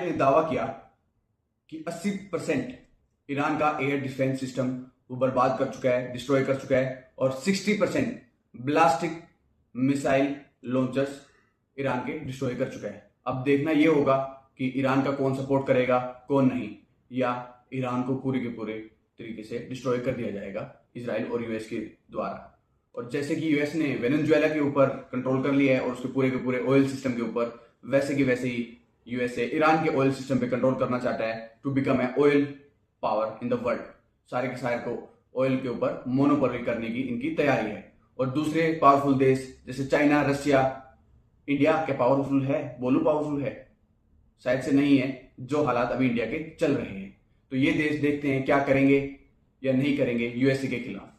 ने दावा किया कि 80% ईरान का एयर डिफेंस सिस्टम वो बर्बाद कर चुका है, डिस्ट्रॉय कर चुका है, और 60% ब्लास्टिक मिसाइल लॉन्चर्स ईरान के डिस्ट्रॉय कर चुका है। अब देखना यह होगा कि ईरान का कौन सपोर्ट करेगा, कौन नहीं, या ईरान को पूरे के पूरे तरीके से डिस्ट्रॉय कर दिया जाएगा इजराइल और यूएस के द्वारा। और जैसे कि यूएस ने वेनेजुएला के ऊपर कंट्रोल कर लिया है और उसके पूरे के पूरे ऑयल सिस्टम के ऊपर, वैसे कि वैसे ही यूएसए ईरान के ऑयल सिस्टम पे कंट्रोल करना चाहता है to become a oil power in the world. सारे के सारे को ऑयल के ऊपर मोनोपोली करने की इनकी तैयारी है। और दूसरे पावरफुल देश जैसे चाइना, रशिया, इंडिया क्या पावरफुल है? बोलो पावरफुल है? शायद से नहीं है, जो हालात अभी इंडिया के चल रहे हैं। तो ये देश देखते हैं क्या करेंगे या नहीं करेंगे यूएसए के खिलाफ।